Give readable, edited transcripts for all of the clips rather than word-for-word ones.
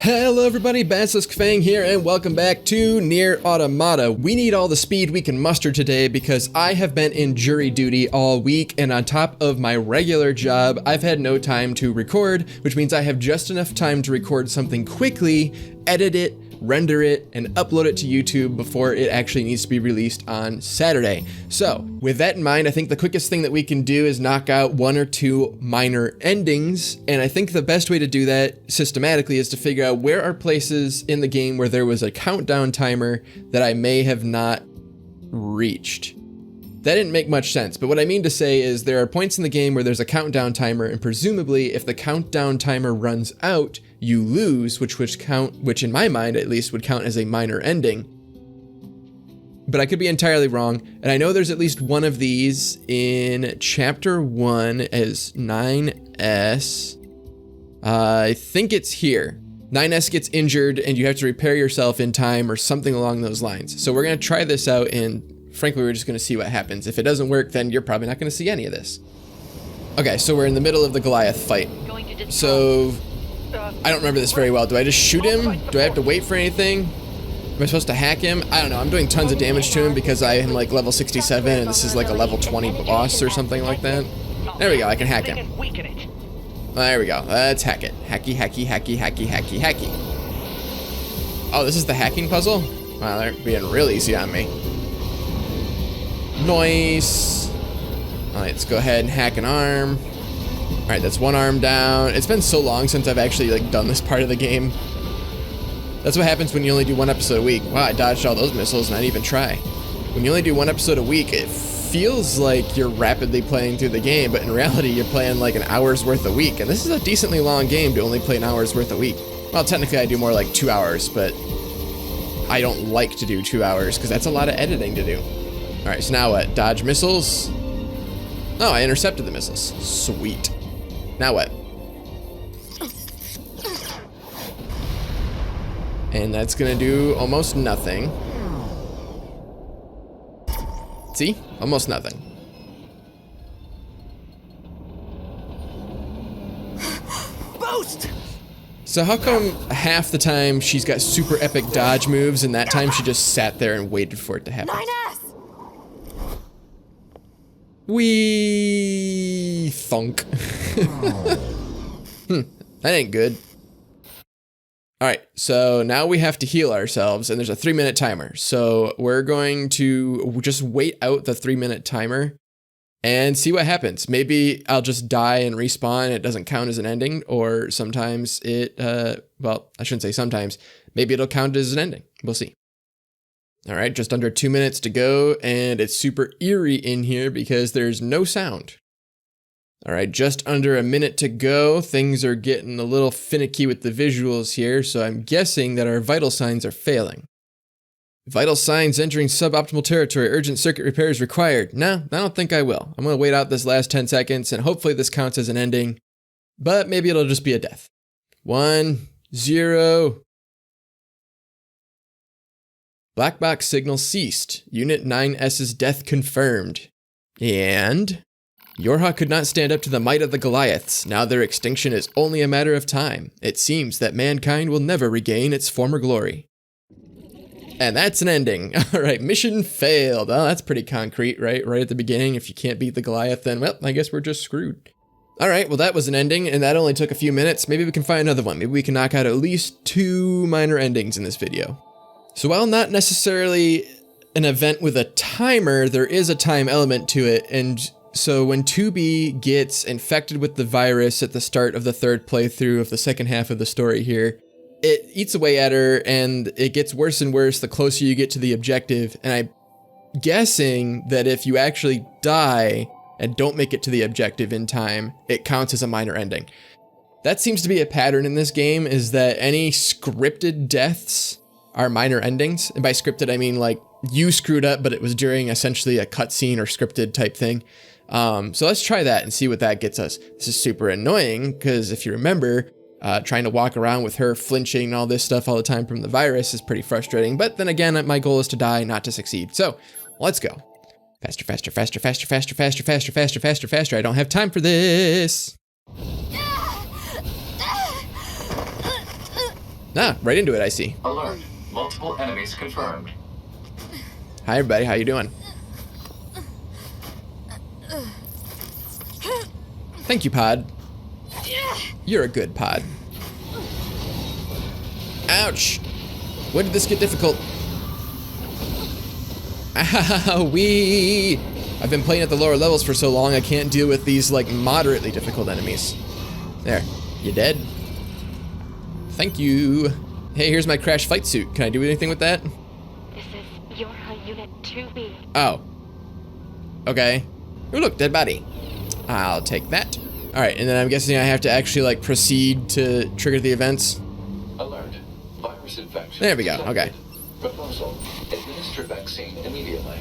Hello everybody, Basilisk Fang here, and welcome back to Nier Automata. We need all the speed we can muster today because I have been in jury duty all week, and on top of my regular job, I've had no time to record, which means I have just enough time to record something quickly, edit it, render it, and upload it to YouTube before it actually needs to be released on Saturday. So, with that in mind, I think the quickest thing that we can do is knock out one or two minor endings, and I think the best way to do that systematically is to figure out where are places in the game where there was a countdown timer that I may have not reached. That didn't make much sense, but what I mean to say is there are points in the game where there's a countdown timer, and presumably if the countdown timer runs out, you lose, which in my mind at least would count as a minor ending. But I could be entirely wrong, and I know there's at least one of these in chapter 1 as 9S. I think it's here. 9S gets injured and you have to repair yourself in time or something along those lines. So we're gonna try this out, and frankly, we're just gonna see what happens. If it doesn't work, then you're probably not gonna see any of this. Okay, so we're in the middle of the Goliath fight. So, I don't remember this very well. Do I just shoot him? Do I have to wait for anything? Am I supposed to hack him? I don't know. I'm doing tons of damage to him because I am like level 67 and this is like a level 20 boss or something like that. There we go, I can hack him. There we go, let's hack it. Hacky, hacky, hacky, hacky, hacky, hacky. Oh, this is the hacking puzzle? Wow, they're being real easy on me. Nice. Alright, let's go ahead and hack an arm. Alright, that's one arm down. It's been so long since I've actually like done this part of the game. That's what happens when you only do one episode a week. Wow, I dodged all those missiles and I didn't even try. When you only do one episode a week, it feels like you're rapidly playing through the game, but in reality you're playing like an hour's worth a week. And this is a decently long game to only play an hour's worth a week. Well, technically I do more like 2 hours, but I don't like to do 2 hours because that's a lot of editing to do. Alright, so now what? Dodge missiles? Oh, I intercepted the missiles. Sweet. Now what? And that's gonna do almost nothing. See? Almost nothing. Boost! So how come half the time she's got super epic dodge moves and that time she just sat there and waited for it to happen? 9S! Wee thunk. That ain't good. Alright, so now we have to heal ourselves, and there's a 3-minute timer. So we're going to just wait out the 3-minute timer and see what happens. Maybe I'll just die and respawn, it doesn't count as an ending, or sometimes it, well, I shouldn't say sometimes, maybe it'll count as an ending. We'll see. Alright, just under 2 minutes to go, and it's super eerie in here because there's no sound. Alright, just under a minute to go. Things are getting a little finicky with the visuals here, so I'm guessing that our vital signs are failing. Vital signs entering suboptimal territory. Urgent circuit repairs required. No, I don't think I will. I'm gonna wait out this last 10 seconds, and hopefully this counts as an ending, but maybe it'll just be a death. 1, 0... Black box signal ceased. Unit 9S's death confirmed. And Yorha could not stand up to the might of the Goliaths. Now their extinction is only a matter of time. It seems that mankind will never regain its former glory. And that's an ending. Alright, mission failed. Oh, that's pretty concrete, right? Right at the beginning, if you can't beat the Goliath, then, well, I guess we're just screwed. Alright, well that was an ending, and that only took a few minutes. Maybe we can find another one. Maybe we can knock out at least 2 minor endings in this video. So while not necessarily an event with a timer, there is a time element to it, and so when 2B gets infected with the virus at the start of the 3rd playthrough of the second half of the story here, it eats away at her, and it gets worse and worse the closer you get to the objective, and I'm guessing that if you actually die and don't make it to the objective in time, it counts as a minor ending. That seems to be a pattern in this game, is that any scripted deaths are minor endings. And by scripted, I mean like you screwed up, but it was during essentially a cutscene or scripted type thing. So let's try that and see what that gets us. This is super annoying because if you remember, trying to walk around with her flinching and all this stuff all the time from the virus is pretty frustrating. But then again, my goal is to die, not to succeed. So let's go. Faster, faster, faster, faster, faster, faster, faster, faster, faster, faster. I don't have time for this. Ah, right into it, I see. Alert. Multiple enemies confirmed. Hi, everybody. How you doing? Thank you, pod. You're a good pod. Ouch! When did this get difficult? Owie! I've been playing at the lower levels for so long I can't deal with these, like, moderately difficult enemies. There. You dead? Thank you. Hey, here's my crash fight suit. Can I do anything with that? This is your unit 2B. Oh. Okay. Oh, look, dead body. I'll take that. Alright, and then I'm guessing I have to actually, like, proceed to trigger the events. Alert. Virus infection. There we go, okay. Proposal. Administer vaccine immediately.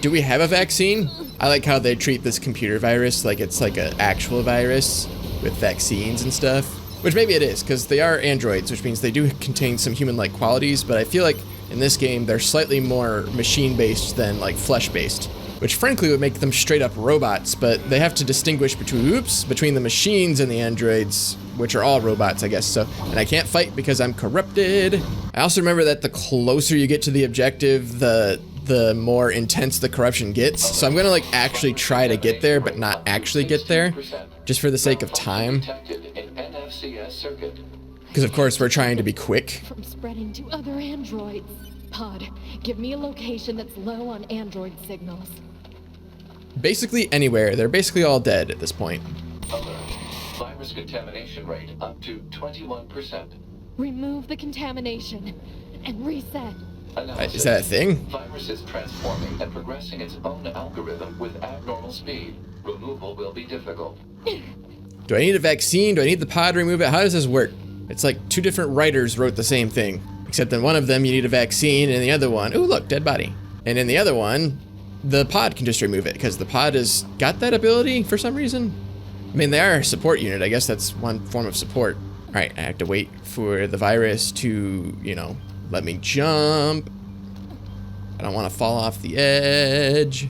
Do we have a vaccine? I like how they treat this computer virus like it's like an actual virus with vaccines and stuff. Which maybe it is, because they are androids, which means they do contain some human-like qualities, but I feel like in this game they're slightly more machine-based than like flesh-based. Which frankly would make them straight up robots, but they have to distinguish between the machines and the androids, which are all robots, I guess, so. And I can't fight because I'm corrupted. I also remember that the closer you get to the objective, the more intense the corruption gets. So I'm gonna like actually try to get there, but not actually get there, just for the sake of time. Because of course we're trying to be quick. From spreading to other androids. Pod, give me a location that's low on android signals. Basically anywhere. They're basically all dead at this point. Alert. Virus contamination rate up to 21%. Remove the contamination and reset. Is that a thing? Virus is transforming and progressing its own algorithm with abnormal speed. Removal will be difficult. Do I need a vaccine? Do I need the pod to remove it? How does this work? It's like two different writers wrote the same thing. Except in one of them you need a vaccine, and in the other one, ooh look, dead body. And in the other one, the pod can just remove it, because the pod has got that ability for some reason. I mean, they are a support unit. I guess that's one form of support. All right, I have to wait for the virus to, you know, let me jump. I don't want to fall off the edge.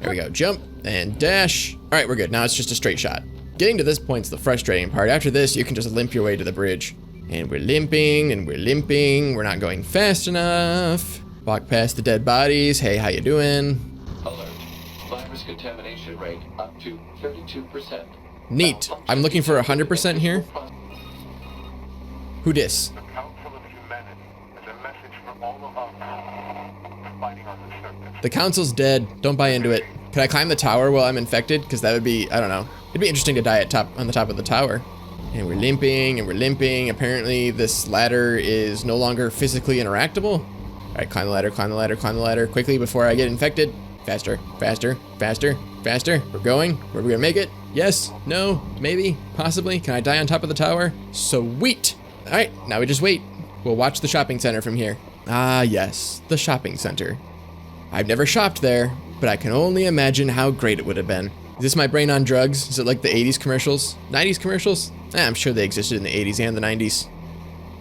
There we go, jump and dash. All right, we're good. Now it's just a straight shot. Getting to this point's the frustrating part. After this, you can just limp your way to the bridge. And we're limping, and we're limping. We're not going fast enough. Walk past the dead bodies. Hey, how you doing? Alert. Virus contamination rate up to 32%. Neat. I'm looking for 100% here. Who dis? The Council of Humanity is a message for all of us fighting on the surface. The council's dead. Don't buy into it. Can I climb the tower while I'm infected? Because that would be, I don't know. It'd be interesting to die on the top of the tower. And we're limping, and we're limping. Apparently this ladder is no longer physically interactable. All right, climb the ladder, climb the ladder, climb the ladder quickly before I get infected. Faster, faster, faster, faster. We're going. Are we gonna make it? Yes, no, maybe, possibly. Can I die on top of the tower? Sweet. All right, now we just wait. We'll watch the shopping center from here. Ah, yes, the shopping center. I've never shopped there, but I can only imagine how great it would have been. Is this my brain on drugs? Is it like the 80s commercials? 90s commercials? I'm sure they existed in the 80s and the 90s.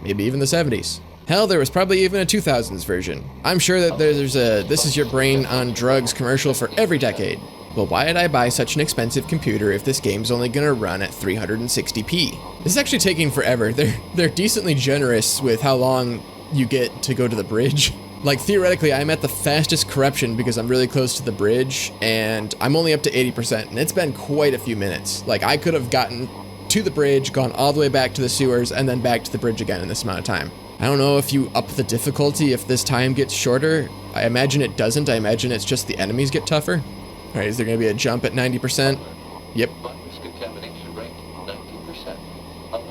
Maybe even the 70s. Hell, there was probably even a 2000s version. I'm sure that there's a "this is your brain on drugs" commercial for every decade. Well, why did I buy such an expensive computer if this game's only gonna run at 360p? This is actually taking forever. They're decently generous with how long you get to go to the bridge. Like, theoretically, I'm at the fastest corruption because I'm really close to the bridge, and I'm only up to 80%, and it's been quite a few minutes. Like, I could have gotten to the bridge, gone all the way back to the sewers, and then back to the bridge again in this amount of time. I don't know if you up the difficulty if this time gets shorter. I imagine it doesn't. I imagine it's just the enemies get tougher. All right, is there gonna be a jump at 90%? Yep. Virus contamination rate 90%. Alert.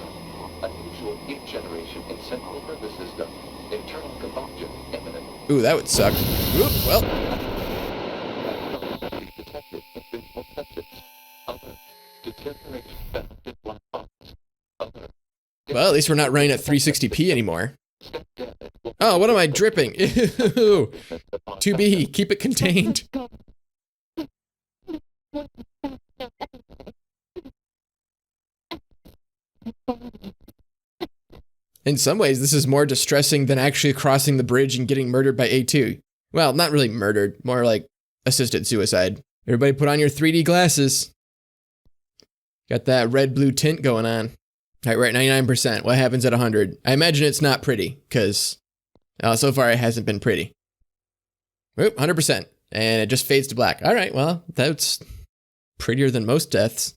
Unusual heat generation in central nervous system. Internal combustion imminent. Ooh, that would suck. Oop, well. Detected in visual sensors. Alert. Deterioration found in black box. Alert. Well, at least we're not running at 360p anymore. Oh, what am I dripping? Ew. 2B, keep it contained. In some ways, this is more distressing than actually crossing the bridge and getting murdered by A2. Well, not really murdered, more like assisted suicide. Everybody put on your 3D glasses. Got that red-blue tint going on. All right, we're at 99%. What happens at 100? I imagine it's not pretty, because so far it hasn't been pretty. Oop, 100%. And it just fades to black. All right, well, that's prettier than most deaths.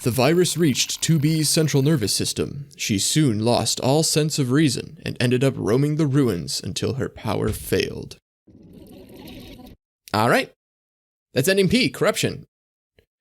The virus reached 2B's central nervous system. She soon lost all sense of reason and ended up roaming the ruins until her power failed. All right. That's ending P, corruption.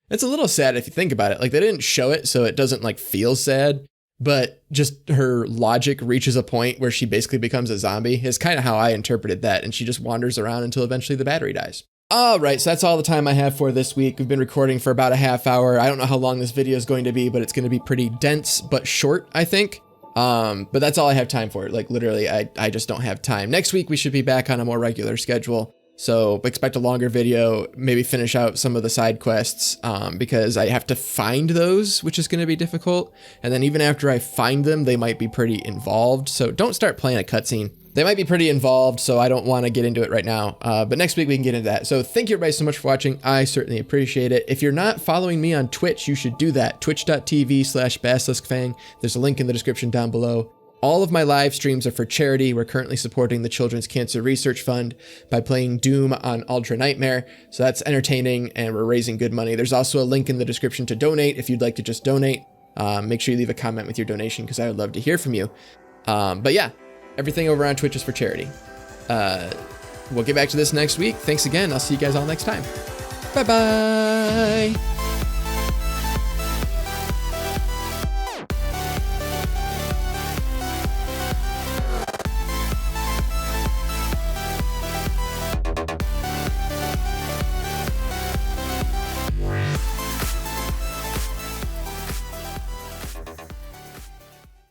It's a little sad if you think about it. Like, they didn't show it, so it doesn't, like, feel sad. But just her logic reaches a point where she basically becomes a zombie is kind of how I interpreted that. And she just wanders around until eventually the battery dies. All right, so that's all the time I have for this week. We've been recording for about a half hour. I don't know how long this video is going to be, but it's going to be pretty dense but short, I think. But that's all I have time for. Like, literally, I just don't have time. Next week, we should be back on a more regular schedule. So expect a longer video, maybe finish out some of the side quests, because I have to find those, which is going to be difficult. And then even after I find them, they might be pretty involved. So don't start playing a cutscene. They might be pretty involved, so I don't want to get into it right now. But next week we can get into that. So thank you everybody so much for watching. I certainly appreciate it. If you're not following me on Twitch, you should do that. Twitch.tv/basiliskfang. There's a link in the description down below. All of my live streams are for charity. We're currently supporting the Children's Cancer Research Fund by playing Doom on Ultra Nightmare. So that's entertaining and we're raising good money. There's also a link in the description to donate if you'd like to just donate. Make sure you leave a comment with your donation because I would love to hear from you. But yeah, everything over on Twitch is for charity. We'll get back to this next week. Thanks again. I'll see you guys all next time. Bye-bye.